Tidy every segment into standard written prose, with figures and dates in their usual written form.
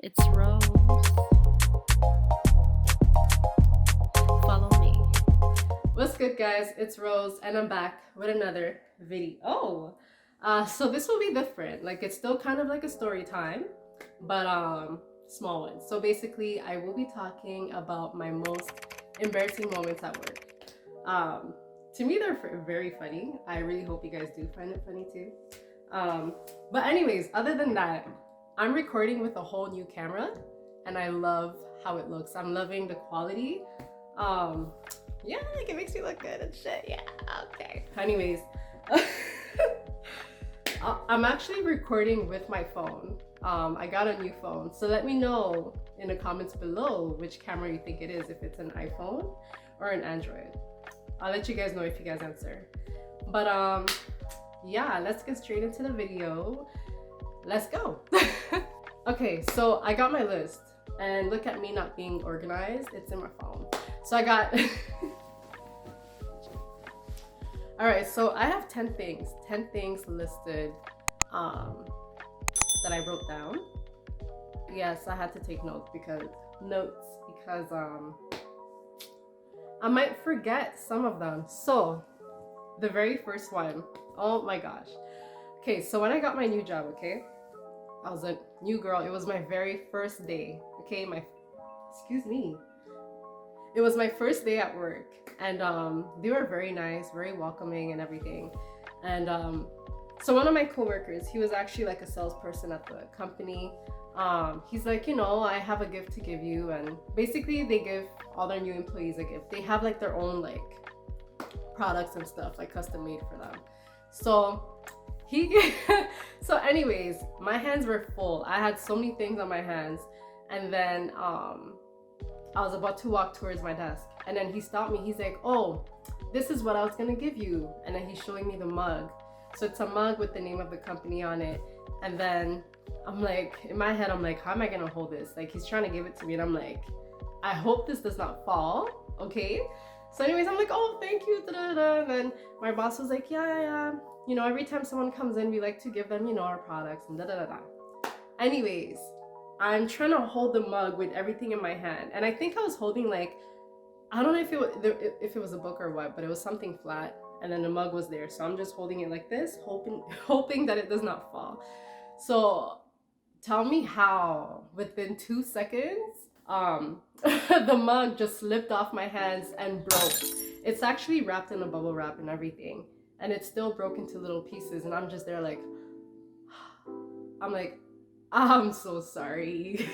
It's Rose. Follow me. What's good, guys? It's Rose, and I'm back with another video. So this will be different. Like, it's still kind of like a story time, but small one. So basically, I will be talking about my most embarrassing moments at work. To me, they're very funny. I really hope you guys do find it funny too. But anyways, other than that, I'm recording with a whole new camera, and I love how it looks. I'm loving the quality. Yeah, like it makes me look good and shit. Yeah, okay. Anyways, I'm actually recording with my phone. I got a new phone, so let me know in the comments below which camera you think it is, if it's an iPhone or an Android. I'll let you guys know if you guys answer. But yeah, let's get straight into the video. Let's go. Okay, so I got my list, and look at me not being organized. It's in my phone. So I got all right, so I have 10 things listed that I wrote down. Yes, I had to take notes because I might forget some of them. So the very first one, oh my gosh. Okay, so when I got my new job, okay, I was a new girl. It was my very first day. Okay, it was my first day at work, and they were very nice, very welcoming and everything. And so one of my coworkers, he was actually like a salesperson at the company. He's like, I have a gift to give you. And basically they give all their new employees a gift. They have like their own like products and stuff, like custom made for them. So so anyways, my hands were full. I had so many things on my hands. And then I was about to walk towards my desk, and then he stopped me. He's like, oh, this is what I was gonna give you. And then he's showing me the mug. So it's a mug with the name of the company on it. And then I'm like, in my head, I'm like, how am I gonna hold this? Like, he's trying to give it to me, and I'm like, I hope this does not fall, okay? So anyways, I'm like, oh, thank you, da-da-da. And then my boss was like, yeah. Every time someone comes in, we like to give them, our products and da-da-da-da. Anyways, I'm trying to hold the mug with everything in my hand, and I think I was holding like, I don't know if it was a book or what, but it was something flat, and then the mug was there. So I'm just holding it like this, hoping that it does not fall. So tell me how within 2 seconds, the mug just slipped off my hands and broke. It's actually wrapped in a bubble wrap and everything, and it still broke into little pieces, and I'm just there like, I'm so sorry.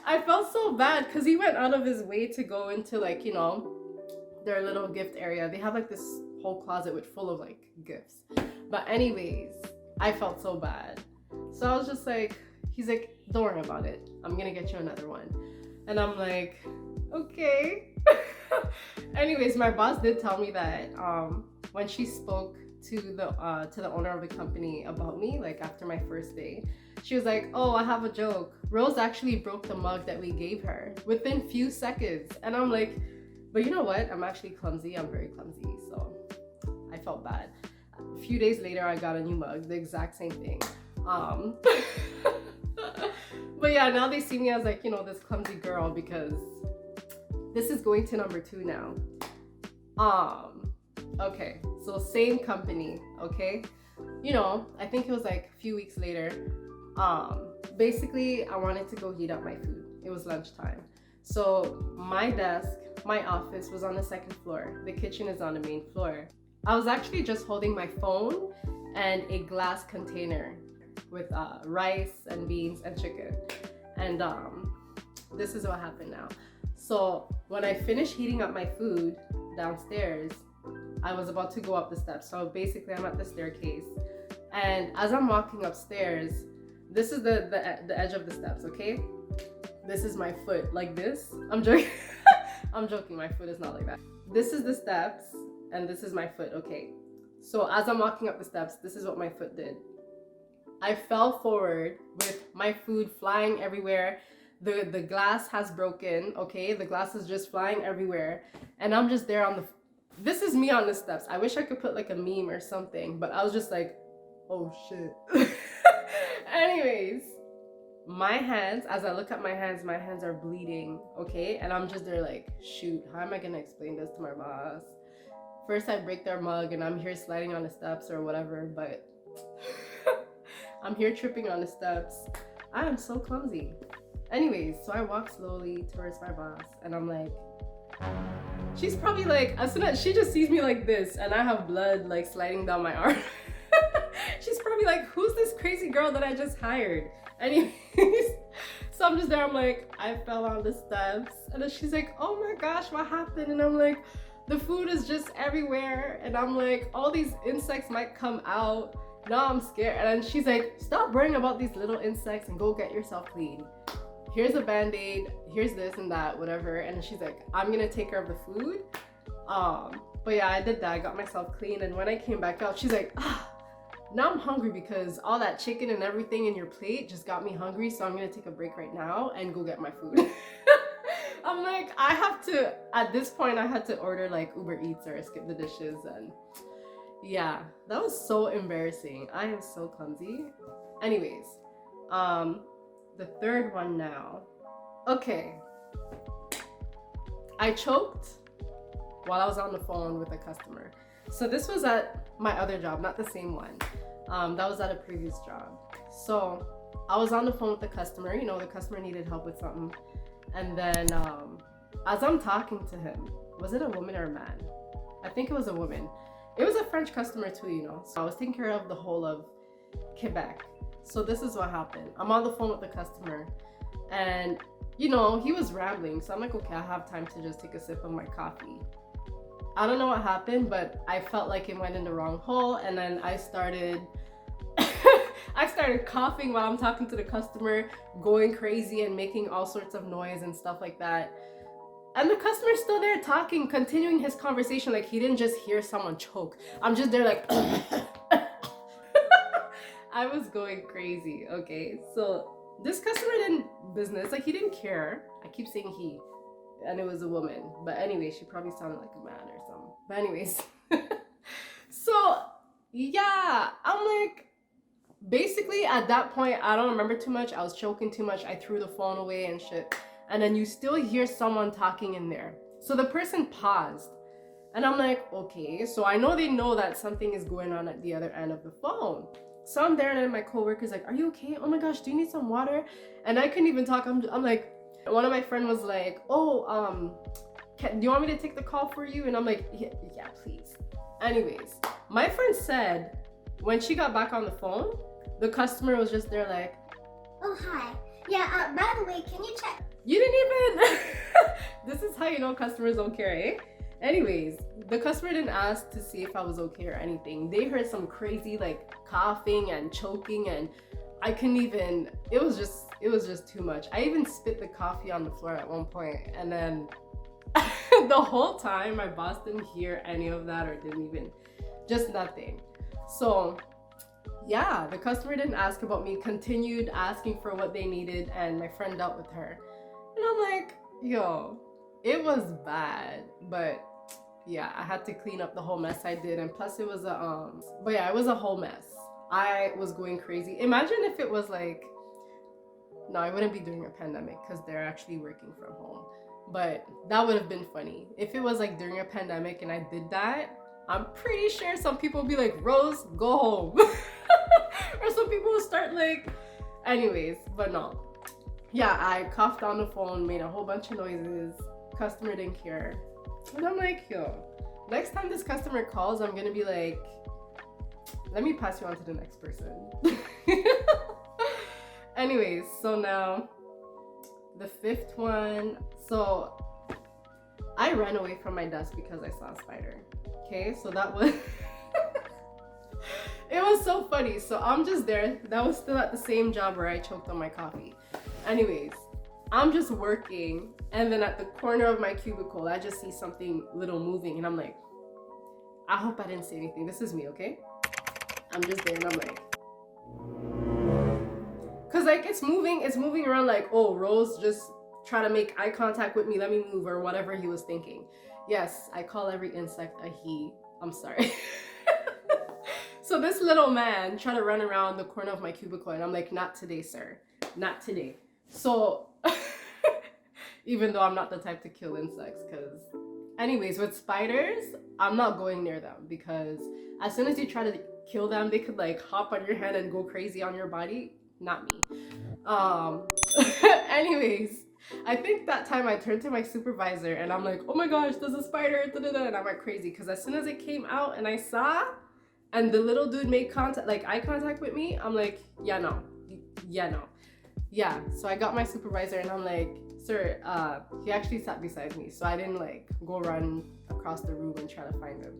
I felt so bad because he went out of his way to go into like, their little gift area. They have like this whole closet full of like gifts. But anyways, I felt so bad. So I was just like, he's like, don't worry about it. I'm gonna get you another one. And I'm like, okay. Anyways, my boss did tell me that when she spoke to the owner of the company about me, like after my first day, she was like, oh, I have a joke. Rose actually broke the mug that we gave her within few seconds. And I'm like, but you know what? I'm actually clumsy. I'm very clumsy. So I felt bad. A few days later, I got a new mug, the exact same thing. But yeah, now they see me as like, this clumsy girl, because this is going to number 2 now. Okay, so same company, okay? I think it was like a few weeks later. Basically, I wanted to go heat up my food. It was lunchtime. So my desk, my office was on the 2nd floor. The kitchen is on the main floor. I was actually just holding my phone and a glass container with rice and beans and chicken. And this is what happened now. So when I finished heating up my food downstairs, I was about to go up the steps. So basically I'm at the staircase, and as I'm walking upstairs, this is the edge of the steps, okay? This is my foot, like this. I'm joking. I'm joking, my foot is not like that. This is the steps, and this is my foot, okay? So as I'm walking up the steps, this is what my foot did. I fell forward with my food flying everywhere. The glass has broken, okay? The glass is just flying everywhere, and I'm just there this is me on the steps. I wish I could put like a meme or something, but I was just like, oh shit. Anyways, My hands, as I look at my hands are bleeding, okay? And I'm just there like, shoot, how am I gonna explain this to my boss? First I break their mug and I'm here sliding on the steps or whatever, but I'm here tripping on the steps. I am so clumsy. Anyways, so I walk slowly towards my boss and I'm like, she's probably like, as soon as she just sees me like this and I have blood like sliding down my arm, she's probably like, who's this crazy girl that I just hired? Anyways, so I'm just there, I'm like, I fell on the steps. And then she's like, oh my gosh, what happened? And I'm like, the food is just everywhere. And I'm like, all these insects might come out. Now I'm scared. And then she's like, stop worrying about these little insects and go get yourself clean. Here's a band-aid, here's this and that, whatever. And she's like, I'm gonna take care of the food. But yeah, I did that, I got myself clean. And when I came back out, she's like, now I'm hungry because all that chicken and everything in your plate just got me hungry. So I'm gonna take a break right now and go get my food. I'm like, I have to, at this point, I had to order like Uber Eats or skip the dishes. And yeah, that was so embarrassing. I am so clumsy. Anyways, the third one now. Okay. I choked while I was on the phone with a customer. So this was at my other job, not the same one. That was at a previous job. So I was on the phone with the customer, you know, the customer needed help with something. And then as I'm talking to him, was it a woman or a man? I think it was a woman. It was a French customer too, you know. So I was taking care of the whole of Quebec. So this is what happened. I'm on the phone with the customer and, you know, he was rambling. So I'm like, okay, I have time to just take a sip of my coffee. I don't know what happened, but I felt like it went in the wrong hole. And then I started coughing while I'm talking to the customer, going crazy and making all sorts of noise and stuff like that. And the customer's still there talking, continuing his conversation like he didn't just hear someone choke. I'm just there like, I was going crazy, okay? So this customer didn't business, like he didn't care. I keep saying he, and it was a woman. But anyway, she probably sounded like a man or something. But anyways, so yeah, I'm like, basically at that point, I don't remember too much. I was choking too much. I threw the phone away and shit. And then you still hear someone talking in there. So the person paused. And I'm like, okay, so I know they know that something is going on at the other end of the phone. So I'm there and then my coworker's like, are you okay? Oh my gosh, do you need some water? And I couldn't even talk. I'm like, one of my friends was like, oh, do you want me to take the call for you? And I'm like, yeah, please. Anyways, my friend said when she got back on the phone, the customer was just there like, oh, hi. Yeah, by the way, can you check? You didn't even, this is how you know customers don't care, eh? Anyways, the customer didn't ask to see if I was okay or anything. They heard some crazy like coughing and choking and I couldn't even, it was just too much. I even spit the coffee on the floor at one point and then the whole time my boss didn't hear any of that or didn't even, just nothing. So yeah, the customer didn't ask about me, continued asking for what they needed and my friend dealt with her. And I'm like, yo, it was bad, but yeah, I had to clean up the whole mess I did. And plus it was but yeah, it was a whole mess. I was going crazy. Imagine if it was like, no, I wouldn't be during a pandemic because they're actually working from home. But that would have been funny. If it was like during a pandemic and I did that, I'm pretty sure some people would be like, Rose, go home. Or some people will start like, anyways, but no. Yeah, I coughed on the phone, made a whole bunch of noises. Customer didn't care. And I'm like, yo, next time this customer calls, I'm gonna be like, let me pass you on to the next person. Anyways, so now the fifth one. So I ran away from my desk because I saw a spider. Okay, so that was it was so funny. So I'm just there. That was still at the same job where I choked on my coffee. Anyways, I'm just working and then at the corner of my cubicle, I just see something little moving and I'm like, I hope I didn't say anything. This is me, okay? I'm just there and I'm like, cause like it's moving around like, oh, Rose just try to make eye contact with me, let me move or whatever he was thinking. Yes, I call every insect a he. I'm sorry. So this little man tried to run around the corner of my cubicle and I'm like, not today, sir. not today. So even though I'm not the type to kill insects, because anyways, with spiders, I'm not going near them, because as soon as you try to kill them, they could like hop on your head and go crazy on your body. Not me. Anyways, I think that time I turned to my supervisor and I'm like, oh my gosh, there's a spider, da-da-da, and I went crazy, because as soon as it came out and I saw, and the little dude made contact, like eye contact with me, I'm like, yeah, no. Yeah, so I got my supervisor and I'm like, sir, he actually sat beside me, so I didn't like go run across the room and try to find him.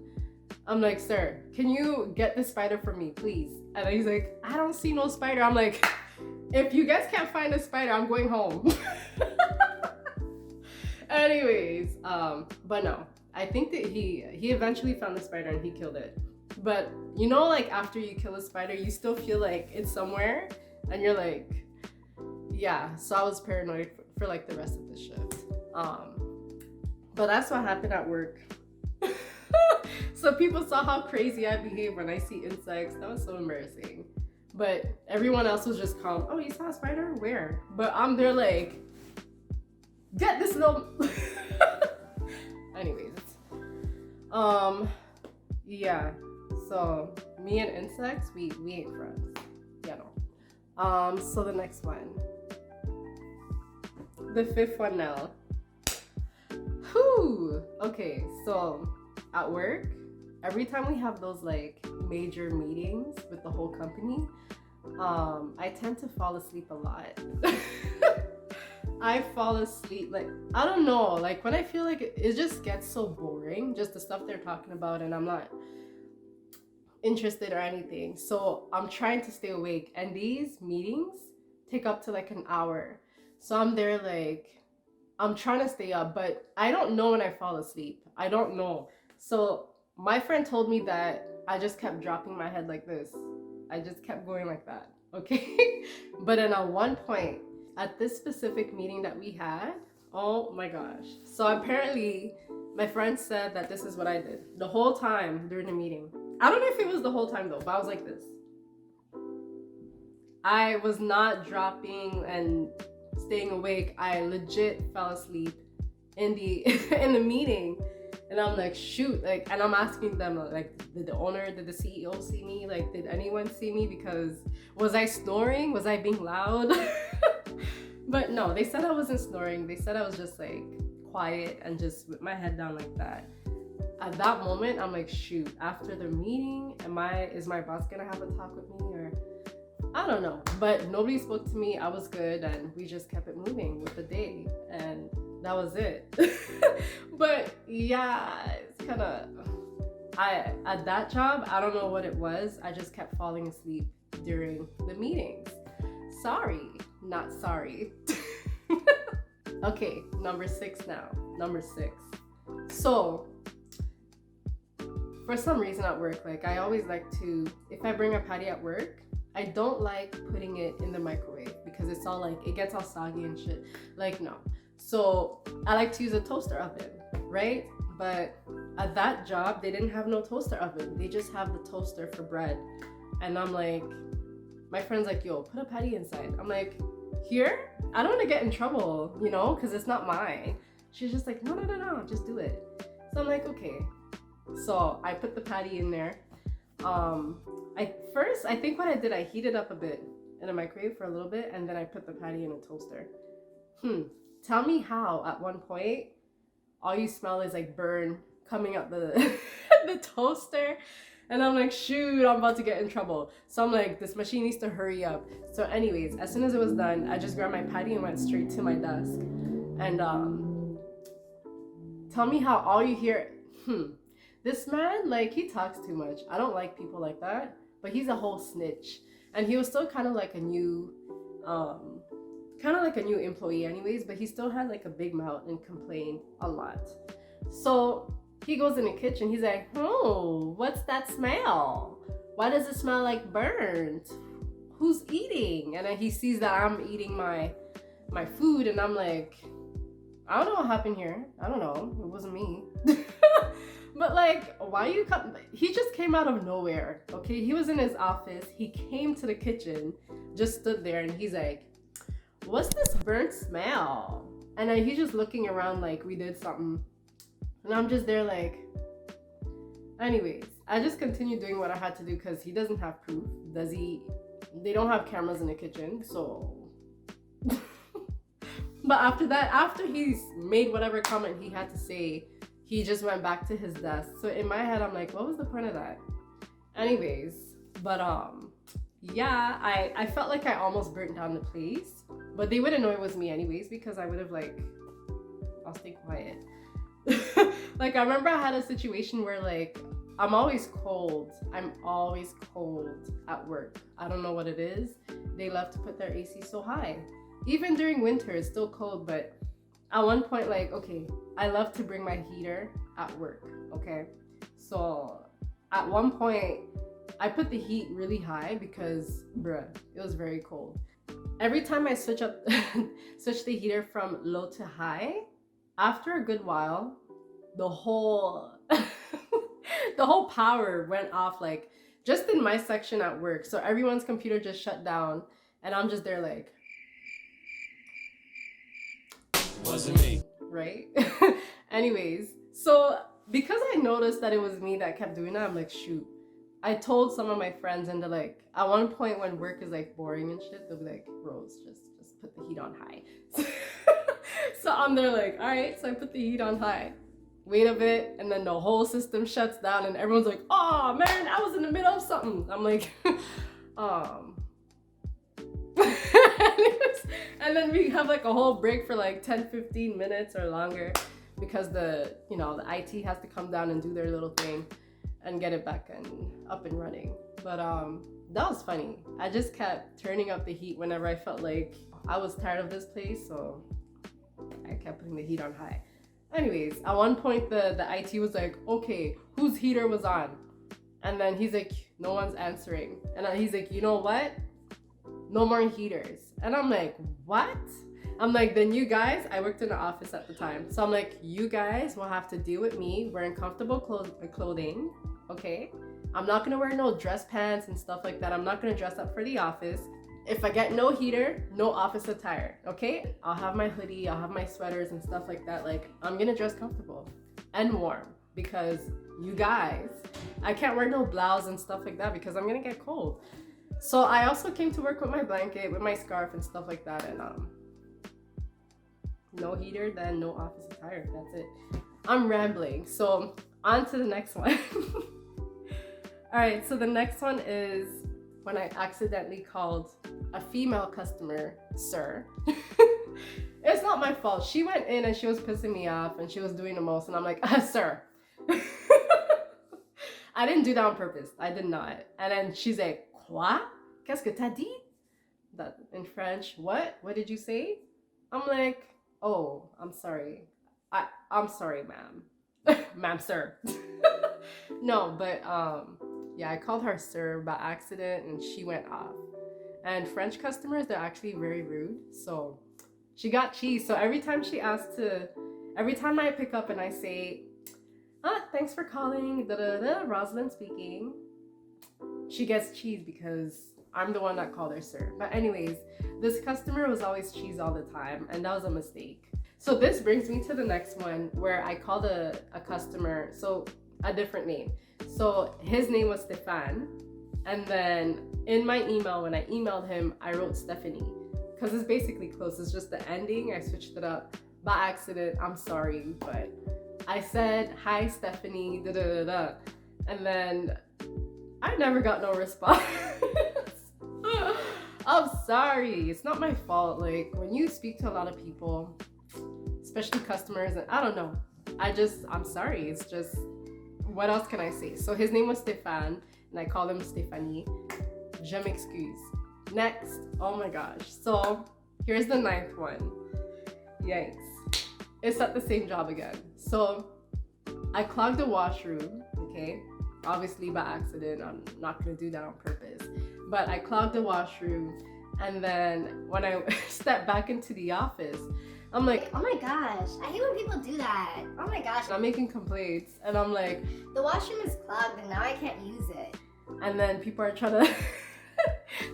I'm like, sir, can you get the spider for me, please? And he's like, I don't see no spider. I'm like, if you guys can't find a spider, I'm going home. Anyways, but no, I think that he eventually found the spider and he killed it. But you know, like after you kill a spider, you still feel like it's somewhere, and you're like, yeah. So I was paranoid for like the rest of the shift. But that's what happened at work. So people saw how crazy I behave when I see insects. That was so embarrassing. But everyone else was just calm. Oh, you saw a spider? Where? But I'm there like, get this little. Anyways, yeah. So me and insects, we ain't friends. Yeah, no. So the next one, the fifth one now. Whew. Okay, so at work, every time we have those like major meetings with the whole company, I tend to fall asleep a lot. I fall asleep, like, I don't know, like when I feel like it just gets so boring, just the stuff they're talking about, and I'm not interested or anything. So I'm trying to stay awake, and these meetings take up to like an hour. So I'm there like, I'm trying to stay up, but I don't know when I fall asleep. I don't know. So my friend told me that I just kept dropping my head like this. I just kept going like that, okay? But then at one point, at this specific meeting that we had, oh my gosh. So apparently, my friend said that this is what I did the whole time during the meeting. I don't know if it was the whole time though, but I was like this. I was not dropping and staying awake. I legit fell asleep in the in the meeting. And I'm like, shoot, like, and I'm asking them, like, did the owner, did the CEO see me? Like, did anyone see me? Because was I snoring? Was I being loud? But no, they said I wasn't snoring. They said I was just like quiet and just with my head down like that. At that moment, I'm like, shoot, after the meeting, is my boss gonna have a talk with me, or I don't know. But nobody spoke to me. I was good, and we just kept it moving with the day, and that was it. But yeah, it's kind of, at that job, I don't know what it was. I just kept falling asleep during the meetings. Sorry, not sorry. Okay, number 6 now. Number 6. So for some reason at work, like I always like to, if I bring a patty at work, I don't like putting it in the microwave because it's all like, it gets all soggy and shit. Like, no. So I like to use a toaster oven, right? But at that job, they didn't have no toaster oven. They just have the toaster for bread. And I'm like, my friend's like, yo, put a patty inside. I'm like, here? I don't want to get in trouble, you know, because it's not mine. She's just like, no, just do it. So I'm like, okay. So I put the patty in there. I think what I did, I heated up a bit in a microwave for a little bit, and then I put the patty in a toaster. Tell me how at one point all you smell is like burn coming up the the toaster, and I'm like, shoot, I'm about to get in trouble. So I'm like, this machine needs to hurry up. So anyways, as soon as it was done, I just grabbed my patty and went straight to my desk. And tell me how all you hear, this man, like, he talks too much. I don't like people like that, but he's a whole snitch. And he was still kind of like a new employee anyways, but he still had like a big mouth and complained a lot. So he goes in the kitchen, he's like, oh, what's that smell? Why does it smell like burnt? Who's eating? And then he sees that I'm eating my food, and I'm like, I don't know what happened here. I don't know. It wasn't me. But like, why you come? He just came out of nowhere, okay? He was in his office. He came to the kitchen, just stood there, and he's like, what's this burnt smell? And then he's just looking around like we did something. And I'm just there like, anyways, I just continued doing what I had to do because he doesn't have proof. Does he? They don't have cameras in the kitchen, so. But after that, after he's made whatever comment he had to say, he just went back to his desk. So in my head, I'm like, what was the point of that? Anyways, but yeah, I felt like I almost burnt down the place, but they wouldn't know it was me anyways because I would have like, I'll stay quiet. Like I remember I had a situation where like I'm always cold at work. I don't know what it is. They love to put their AC so high. Even during winter, it's still cold, but at one point, like, okay, I love to bring my heater at work, okay? So at one point, I put the heat really high because, bruh, it was very cold. Every time I switch the heater from low to high, after a good while, the whole the whole power went off, like just in my section at work. So everyone's computer just shut down, and I'm just there like, wasn't me. Right? Anyways, so because I noticed that it was me that kept doing that, I'm like, shoot. I told some of my friends, and they're like, at one point when work is like boring and shit, they'll be like, Rose, just put the heat on high. So I'm there like, all right, so I put the heat on high. Wait a bit, and then the whole system shuts down, and everyone's like, oh man, I was in the middle of something. I'm like, and then we have like a whole break for like 10-15 minutes or longer because the IT has to come down and do their little thing and get it back and up and running. But that was funny. I just kept turning up the heat whenever I felt like I was tired of this place, so I kept putting the heat on high. Anyways, at one point the IT was like, okay, whose heater was on? And then he's like, no one's answering. And then he's like, you know what? No more heaters. And I'm like, what? I'm like, then you guys, I worked in the office at the time. So I'm like, you guys will have to deal with me wearing comfortable clothing, okay? I'm not gonna wear no dress pants and stuff like that. I'm not gonna dress up for the office. If I get no heater, no office attire, okay? I'll have my hoodie, I'll have my sweaters and stuff like that. Like, I'm gonna dress comfortable and warm because you guys, I can't wear no blouse and stuff like that because I'm gonna get cold. So I also came to work with my blanket, with my scarf and stuff like that, and no heater, then no office attire. That's it. I'm rambling. So on to the next one. All right, so the next one is when I accidentally called a female customer sir. It's not my fault. She went in and she was pissing me off and she was doing the most, and I'm like, sir. I didn't do that on purpose. I did not. And then she's like, quoi? Qu'est-ce que t'as dit? That in French. What? What did you say? I'm like, oh, I'm sorry. I'm sorry, ma'am. Ma'am, sir. No, but yeah, I called her sir by accident and she went off. And French customers, they're actually very rude. So she got cheese. So every time I pick up and I say, thanks for calling, Rosalind speaking, she gets cheese because I'm the one that called her sir. But anyways, this customer was always cheese all the time, and that was a mistake. So this brings me to the next one where I called a customer, so a different name. So his name was Stefan, and then in my email, when I emailed him, I wrote Stephanie because it's basically close. It's just the ending. I switched it up by accident. I'm sorry, but I said, hi, Stephanie, and then I never got no response. I'm sorry. It's not my fault. Like, when you speak to a lot of people, especially customers, and I don't know, I'm sorry. It's just, what else can I say? So his name was Stefan, and I called him Stéphanie. Je m'excuse. Next. Oh my gosh. So here's the 9th one. Yikes. It's at the same job again. So I clogged the washroom, okay? Obviously by accident. I'm not gonna do that on purpose. But I clogged the washroom, and then when I stepped back into the office, I'm like, oh my gosh, I hate when people do that. Oh my gosh. I'm making complaints, and I'm like, the washroom is clogged and now I can't use it. And then people are trying to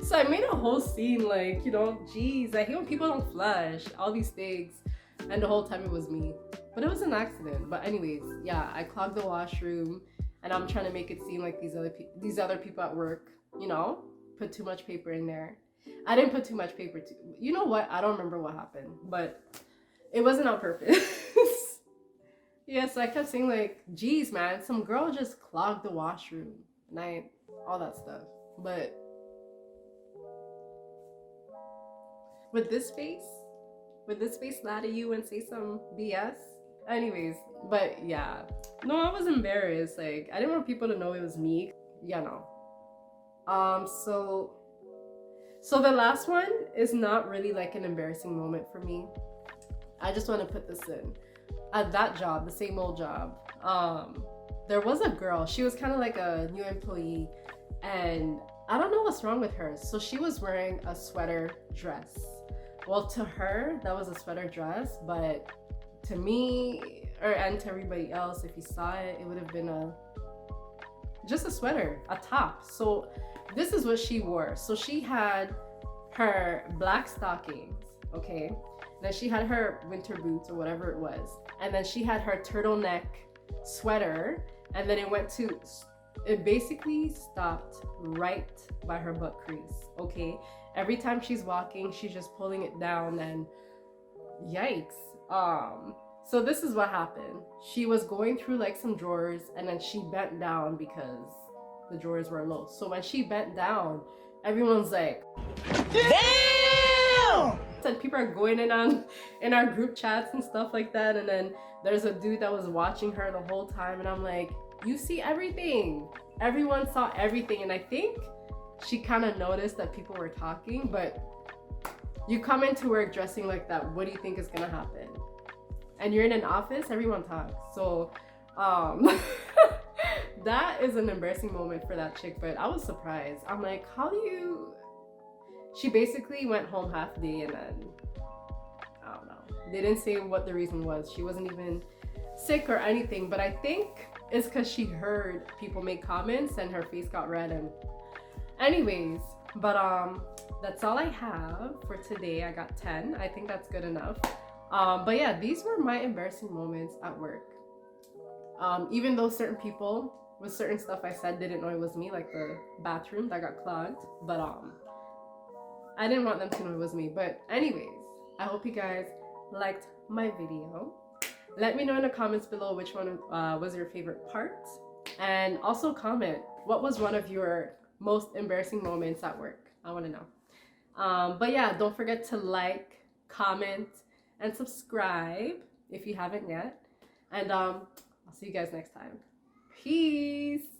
So I made a whole scene like, you know, geez, I hate when people don't flush, all these things. And the whole time it was me. But it was an accident. But anyways, yeah, I clogged the washroom and I'm trying to make it seem like these other people at work, you know, put too much paper in there. I didn't put too much paper too. You know what? I don't remember what happened, but it wasn't on purpose. Yeah, so I kept saying like, geez, man, some girl just clogged the washroom. And all that stuff. But with this face lie to you and say some BS? Anyways, but yeah. No, I was embarrassed. Like, I didn't want people to know it was me. Yeah, no. So the last one is not really like an embarrassing moment for me. I just want to put this in. At that job, the same old job, there was a girl. She was kind of like a new employee, and I don't know what's wrong with her. So she was wearing a sweater dress. Well, to her, that was a sweater dress, but to me, and to everybody else, if you saw it, it would have been just a sweater, a top. So this is what she wore. So she had her black stockings, okay? Then she had her winter boots or whatever it was. And then she had her turtleneck sweater. And then it basically stopped right by her butt crease, okay? Every time she's walking, she's just pulling it down and yikes. So this is what happened. She was going through like some drawers and then she bent down because the drawers were low. So when she bent down, everyone's like, damn! And people are going in our group chats and stuff like that. And then there's a dude that was watching her the whole time. And I'm like, you see everything. Everyone saw everything. And I think she kind of noticed that people were talking, but you come into work dressing like that, what do you think is gonna happen? And you're in an office, everyone talks. So that is an embarrassing moment for that chick, but I was surprised. I'm like, how do you... She basically went home half day and then, I don't know. They didn't say what the reason was. She wasn't even sick or anything, but I think it's because she heard people make comments and her face got red. And anyways, but that's all I have for today. I got 10. I think that's good enough. But yeah, these were my embarrassing moments at work. Even though certain people with certain stuff I said didn't know it was me, like the bathroom that got clogged, but I didn't want them to know it was me. But anyways, I hope you guys liked my video. Let me know in the comments below which one was your favorite part, and also comment what was one of your most embarrassing moments at work. I want to know. But yeah, don't forget to like, comment, and subscribe if you haven't yet. And I'll see you guys next time. Peace.